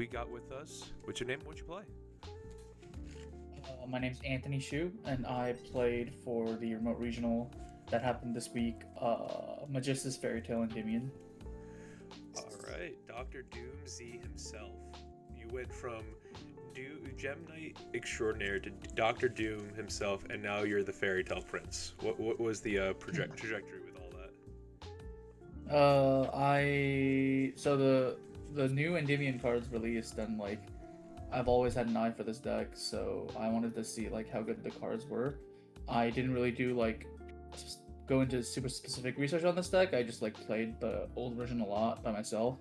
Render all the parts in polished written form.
we got with us. What's your name? What'd you play? My name's Anthony Shu, and I played for the remote regional that happened this week. Magistus Fairy Tale Endymion. All right, Doctor Doom Z himself. You went from Gem Knight extraordinaire to Doctor Doom himself, and now you're the Fairy Tale Prince. What was the trajectory with all The new Endymion cards released, and I've always had an eye for this deck, so I wanted to see how good the cards were. I didn't really do go into super specific research on this deck. I just played the old version a lot by myself,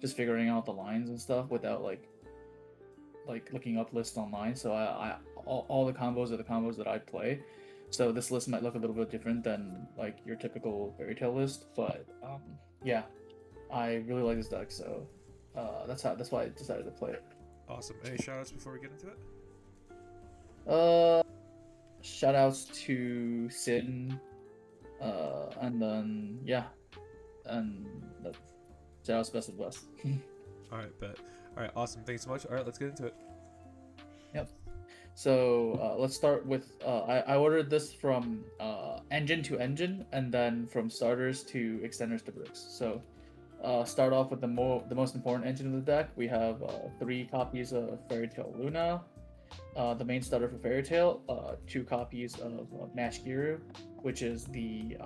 just figuring out the lines and stuff without looking up lists online. So all the combos are the combos that I play. So this list might look a little bit different than your typical fairy tale list, but yeah, I really like this deck. So that's why I decided to play it. awesome. Any shoutouts before we get into it? Uh, Shout outs to Sin, and then yeah, and shout outs best of West. All right, bet. All right, awesome. Thanks so much. All right, let's get into it. Yep. So let's start with I ordered this from engine to engine, and then from starters to extenders to bricks. So start off with the most important engine of the deck. We have 3 copies of Fairy Tale Luna, the main starter for Fairy Tale, 2 copies of Mashgiru, which is the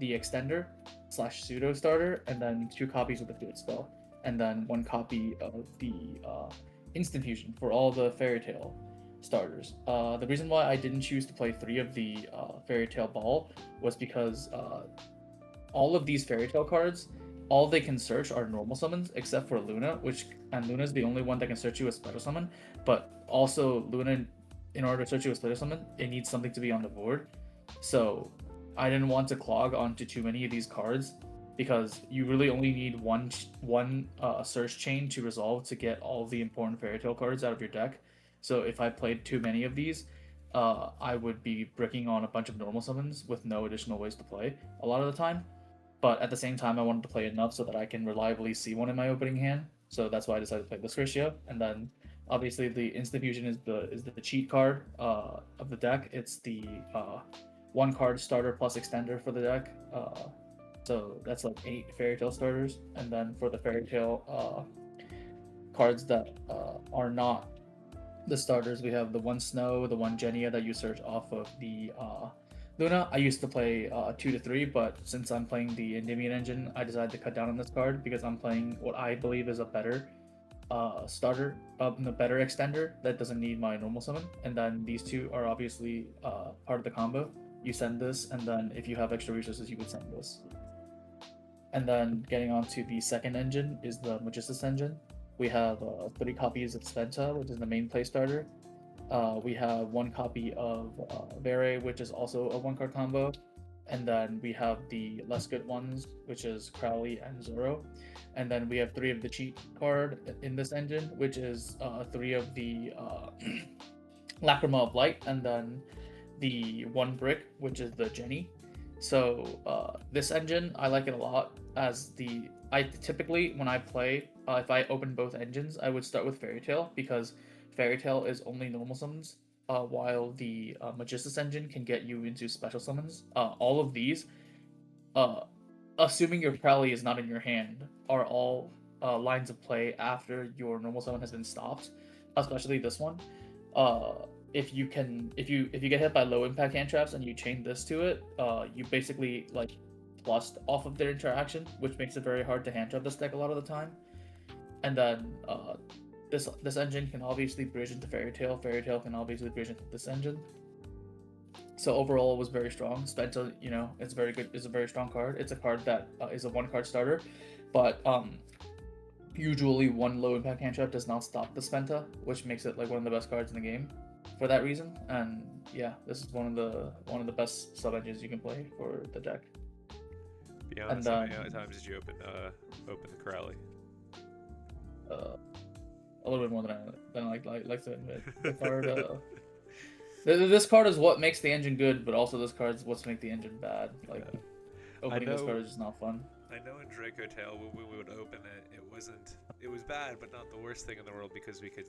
extender / pseudo starter, and then 2 copies of the Fluid Spell, and then 1 copy of the Instant Fusion for all the Fairy Tale starters. The reason why I didn't choose to play 3 of the Fairy Tale Ball was because all of these Fairy Tale cards, all they can search are normal summons, except for Luna, and Luna is the only one that can search you as special summon. But also Luna, in order to search you as special summon, it needs something to be on the board. So I didn't want to clog onto too many of these cards, because you really only need one search chain to resolve to get all the important Fairy Tale cards out of your deck. So if I played too many of these, I would be bricking on a bunch of normal summons with no additional ways to play a lot of the time. But at the same time, I wanted to play enough so that I can reliably see one in my opening hand. So that's why I decided to play this ratio. And then obviously the Instant Fusion is the cheat card of the deck. It's the 1 card starter plus extender for the deck. So that's 8 Fairy Tale starters. And then for the Fairy Tale cards that are not the starters, we have the 1 Snow, the 1 Genia that you search off of the Luna. I used to play 2 to 3, but since I'm playing the Endymion engine, I decided to cut down on this card because I'm playing what I believe is a better starter, a better extender that doesn't need my normal summon. And then these 2 are obviously part of the combo. You send this, and then if you have extra resources, you would send this. And then getting on to the second engine is the Magistus engine. We have 3 copies of Spenta, which is the main play starter. We have 1 copy of Vere, which is also a 1 card combo. And then we have the less good ones, which is Crowley and Zoro. And then we have 3 of the cheat card in this engine, which is 3 of the Lacrima of Light, and then the 1 brick, which is the Jenny. So this engine, I like it a lot. I typically, when I play, if I open both engines, I would start with Fairy Tale, because Fairy Tale is only normal summons, while the Magistus engine can get you into special summons. All of these, assuming your Crowley is not in your hand, are all lines of play after your normal summon has been stopped. Especially this one. If you get hit by low impact hand traps and you chain this to it, you basically plus off of their interaction, which makes it very hard to hand trap this deck a lot of the time. And then this engine can obviously bridge into Fairy Tale. Fairy Tale can obviously bridge into this engine. So overall, it was very strong. Spenta, it's very good. It's a very strong card. It's a card that is a 1 card starter, but usually 1 low impact hand trap does not stop the Spenta, which makes it one of the best cards in the game for that reason. And yeah, this is one of the best sub engines you can play for the deck. Be honest, how many times did you open the Crowley? A little bit more than I like to admit. The card, this card is what makes the engine good, but also this card is what's make the engine bad. Opening this card is just not fun. I know in Draco Tale when we would open it, it was bad, but not the worst thing in the world because we could,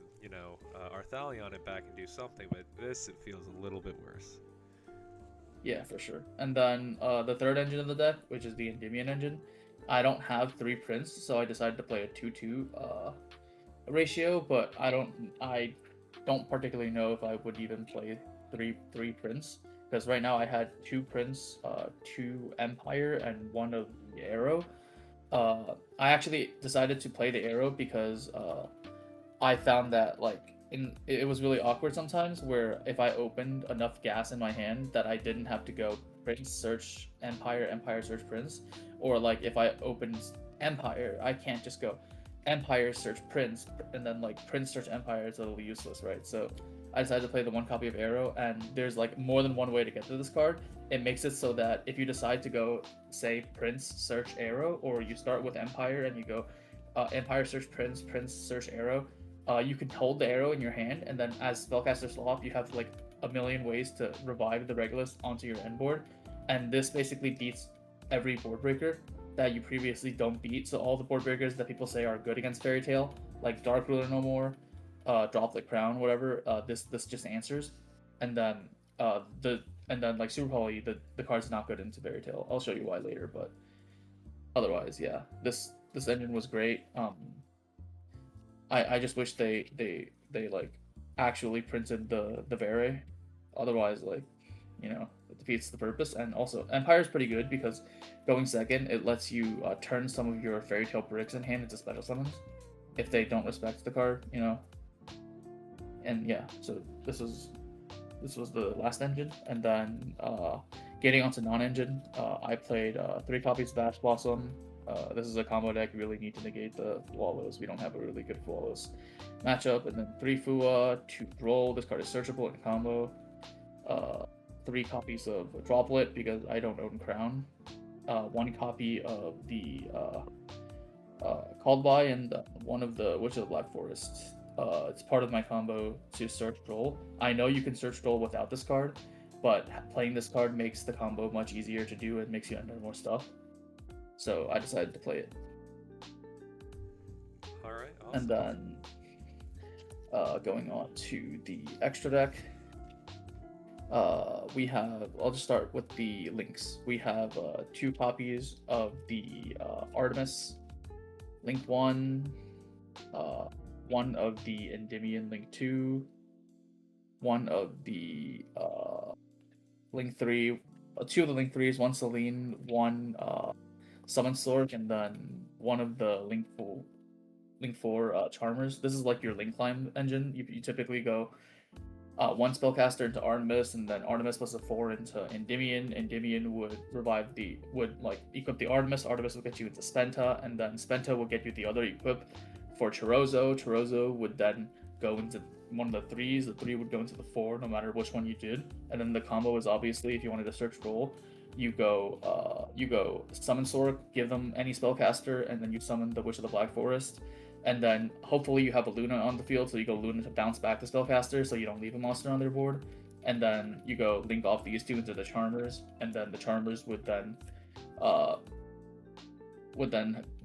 Arthalion it back and do something. But this, it feels a little bit worse. Yeah, for sure. And then the third engine of the deck, which is the Endymion engine, I don't have 3 prints, so I decided to play a 2-2 ratio. But I don't particularly know if I would even play three prints, because right now I had 2 prints, 2 Empire, and 1 of the Arrow. I actually decided to play the Arrow because I found that it was really awkward sometimes where if I opened enough gas in my hand that I didn't have to go Prince search Empire, Empire search Prince, or like if I opened Empire, I can't just go Empire search Prince and then like Prince search Empire. It's a little useless, right? So I decided to play the 1 copy of Arrow, and there's like more than one way to get to this card. It makes it so that if you decide to go say Prince search Arrow, or you start with Empire and you go Empire search Prince, Prince search Arrow, you can hold the arrow in your hand, and then as spellcaster swap, you have like a million ways to revive the Regulus onto your end board, and this basically beats every board breaker that you previously don't beat. So all the board breakers that people say are good against Fairy Tail, like Dark Ruler no more, Droplet Crown, whatever, this just answers, and then like Super Poly, the card's not good into Fairy Tail. I'll show you why later, but otherwise, yeah, this engine was great. I just wish they like actually printed the Vere. Otherwise, like, it defeats the purpose. And also, Empire's pretty good because going second, it lets you turn some of your Fairy Tail bricks in hand into special summons if they don't respect the card. And yeah, so this was the last engine, and then getting onto non-engine, I played 3 copies of Ash Blossom. This is a combo deck. You really need to negate the Flawless. We don't have a really good Flawless matchup. And then 3 Fua, 2 Droll. This card is searchable in combo. 3 copies of Droplet because I don't own Crown. 1 copy of the Called By, and 1 of the Witch of the Black Forest. It's part of my combo to search Droll. I know you can search Droll without this card, but playing this card makes the combo much easier to do. It makes you enter more stuff. So I decided to play it. All right, awesome. And then going on to the extra deck, I'll just start with the links. We have 2 copies of the Artemis Link 1, 1 of the Endymion Link 2, 1 of the Link 3, 2 of the Link 3s, 1 Celine, 1 Summon Sork, and then 1 of the Link 4 Charmers. This is like your Link Climb engine. You typically go 1 spellcaster into Artemis, and then Artemis plus a 4 into Endymion. Endymion would equip the Artemis. Artemis will get you into Spenta, and then Spenta will get you the other equip for Chorozo. Chorozo would then go into one of the 3s. The 3 would go into the 4, no matter which one you did. And then the combo is obviously, if you wanted to search Roll, you go summon Sork, give them any spellcaster, and then you summon the Witch of the Black Forest. And then hopefully you have a Luna on the field, so you go Luna to bounce back the spellcaster, so you don't leave a monster on their board. And then you go link off these 2 into the Charmers, and then the Charmers would then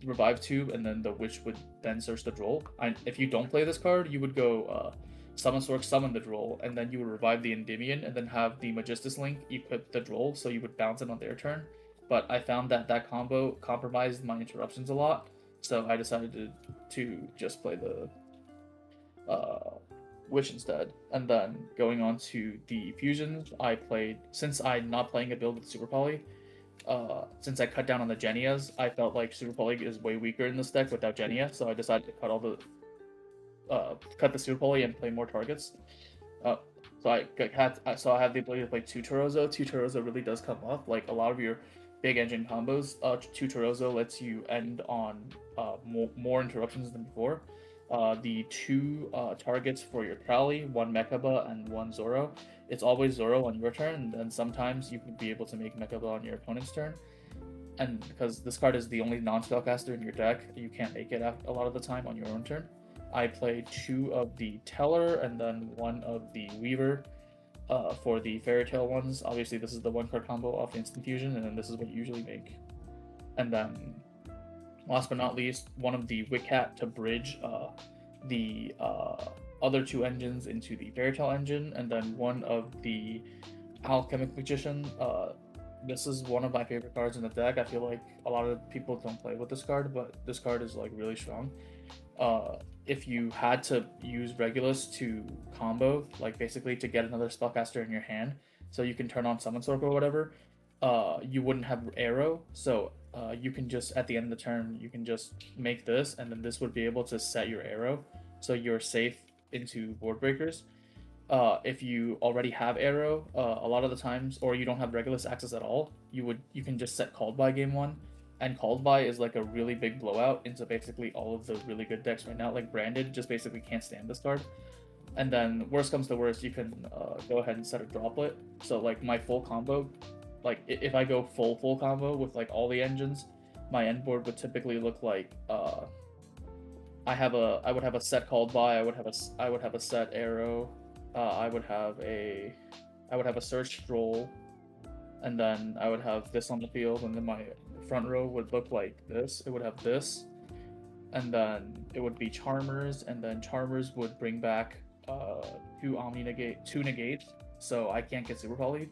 revive 2, and then the Witch would then search the Droll. If you don't play this card, you would go summon Sork, summon the Droll, and then you would revive the Endymion, and then have the Magistus link equip the Droll, so you would bounce it on their turn. But I found that combo compromised my interruptions a lot, so I decided to just play the Witch instead. And then going on to the fusions, I played, since I'm not playing a build with Super Poly, since I cut down on the Genias, I felt like Super Poly is way weaker in this deck without Genia, so I decided to cut the Super Poly and play more targets. So I have the ability to play 2 Torozo. 2 Torozo really does come up. Like a lot of your big engine combos, 2 Torozo lets you end on more interruptions than before. The 2 targets for your Crowley, 1 Mechaba and 1 Zoro. It's always Zoro on your turn, and then sometimes you can be able to make Mechaba on your opponent's turn. And because this card is the only non-spellcaster in your deck, you can't make it a lot of the time on your own turn. I played 2 of the Teller and then 1 of the Weaver for the Fairy Tail ones. Obviously, this is the 1-card combo off Instant Fusion, and then this is what you usually make. And then last but not least, one of the Wicat to bridge the other two engines into the Fairy Tale engine, and then one of the Alchemic Magician. This is one of my favorite cards in the deck. I feel like a lot of people don't play with this card, but this card is like really strong. If you had to use Regulus to combo, like basically to get another spellcaster in your hand, so you can turn on Summon Circle or whatever, you wouldn't have Arrow. So you can just at the end of the turn, you can just make this, and then this would be able to set your Arrow, so you're safe into board breakers. If you already have Arrow, a lot of the times, or you don't have Regulus access at all, you can just set Called by game one, and Called by is like a really big blowout into basically all of the really good decks right now. Like Branded just basically can't stand this card. And then worst comes to worst, you can go ahead and set a Droplet. So like my full combo, like if I go full combo with like all the engines, my end board would typically look like I would have a set Called by, I would have a set Arrow, I would have a Search Stroll, and then I would have this on the field, and then my front row would look like this. It would have this, and then it would be Charmers, and then Charmers would bring back two negates, so I can't get Super Poly,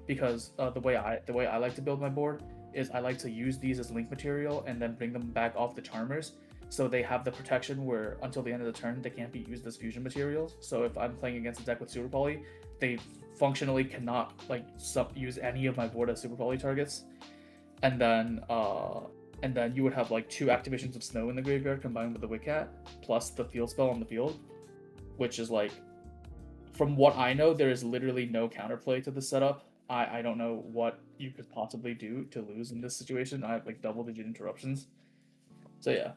because the way I like to build my board is I like to use these as link material and then bring them back off the Charmers, so they have the protection where until the end of the turn they can't be used as fusion materials. So if I'm playing against a deck with Super Poly, they functionally cannot like use any of my board as Super Poly targets. And then you would have like two activations of Snow in the graveyard combined with the Wicat plus the field spell on the field, which is like, from what I know, there is literally no counterplay to the setup. I don't know what you could possibly do to lose in this situation. I have like double-digit interruptions. So yeah,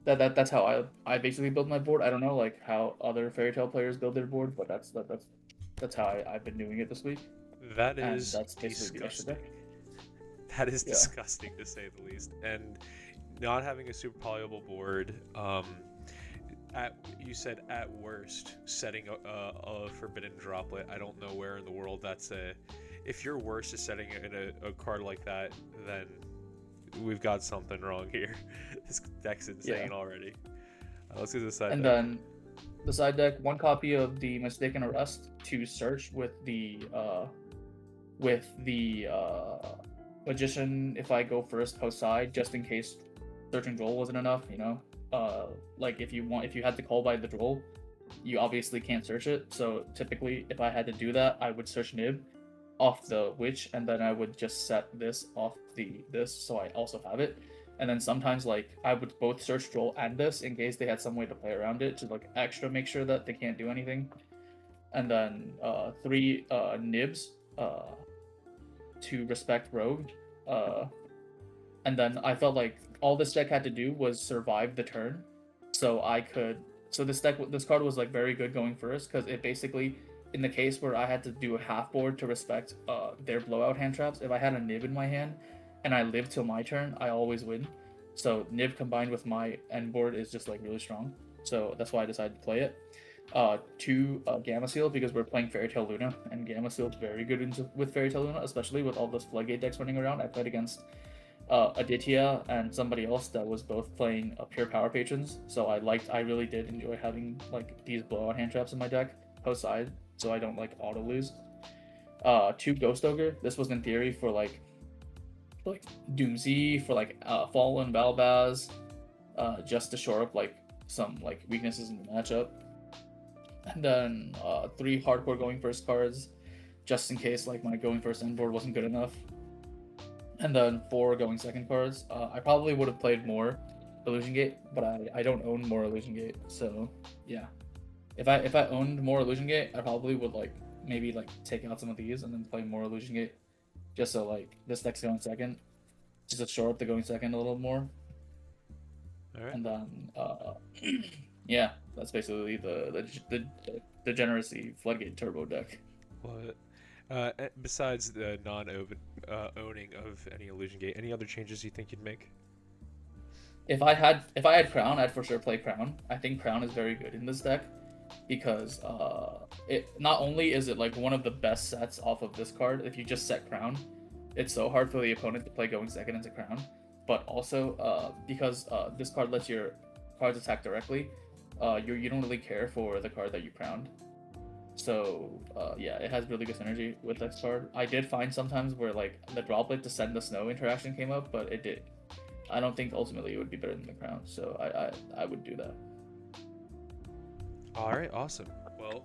that's how I basically build my board. I don't know like how other Fairy Tale players build their board, but that's how I've been doing it this week. That And is that's basically the extra disgusting. deck. That is Yeah. disgusting to say the least. And not having a super polyable board, you said at worst setting a forbidden droplet. I don't know where in the world that's a. If your worst is setting it in a card like that, then we've got something wrong here. This deck's insane already. Let's do the side And deck. then the side deck, one copy of the Mistaken Arrest to search with the Magician if I go first post side, just in case Search and Droll wasn't enough, you know. Like if you had to call by the Droll, you obviously can't search it. So typically, if I had to do that, I would search Nib off the Witch, and then I would just set this off this, so I also have it. And then sometimes like I would both search Droll and this in case they had some way to play around it to like extra make sure that they can't do anything. And then three Nibs to respect Rogue. And then I felt like all this deck had to do was survive the turn, so this card was like very good going first, because it basically, in the case where I had to do a half board to respect their blowout hand traps, if I had a Nib in my hand and I live till my turn, I always win. So Nib combined with my end board is just like really strong, so that's why I decided to play it. Two Gamma Seal, because we're playing Fairy Tale Luna, and Gamma Seal's very good with Fairy Tale Luna, especially with all those Floodgate decks running around. I played against Aditya and somebody else that was both playing Pure Power Patrons, so I really did enjoy having like these blowout hand traps in my deck post side, so I don't like auto lose. Two Ghost Ogre. This was in theory for like Doomsy, for like Fallen Balbaz, just to shore up like some like weaknesses in the matchup. And then three hardcore going first cards, just in case like my going first end board wasn't good enough. And then four going second cards. I probably would have played more Illusion Gate, but I don't own more Illusion Gate, so yeah. If I owned more Illusion Gate, I probably would like maybe like take out some of these and then play more Illusion Gate, just so like this deck's going second, just to shore up the going second a little more. All right. And then yeah, that's basically the Degeneracy Floodgate Turbo deck. Well, besides the non-owning of any Illusion Gate, any other changes you think you'd make? If I had Crown, I'd for sure play Crown. I think Crown is very good in this deck, because it not only is it like one of the best sets off of this card. If you just set Crown, it's so hard for the opponent to play going second into Crown. but also because this card lets your cards attack directly, you don't really care for the card that you crowned. So yeah, it has really good synergy with this card. I did find sometimes where like the droplet to send the snow interaction came up, but it did. I don't think ultimately it would be better than the crown, so I would do that. All right, awesome. Well,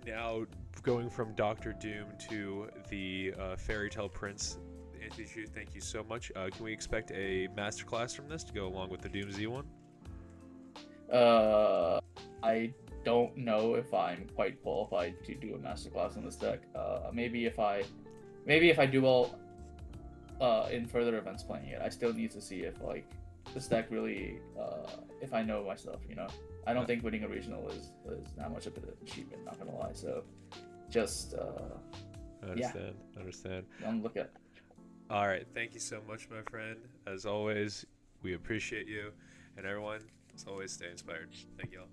now going from Doctor Doom to the Fairy Tale Prince, Anthony Chu, thank you so much. Can we expect a masterclass from this to go along with the Doom Z one? I don't know if I'm quite qualified to do a masterclass on this deck. Maybe if I do well in further events playing it, I still need to see if like this deck really if I know my stuff. I don't think winning a regional is that much of an achievement. Not gonna lie. So just Understand. on the lookout. All right, thank you so much, my friend. As always, we appreciate you, and everyone, as always, stay inspired. Thank you all.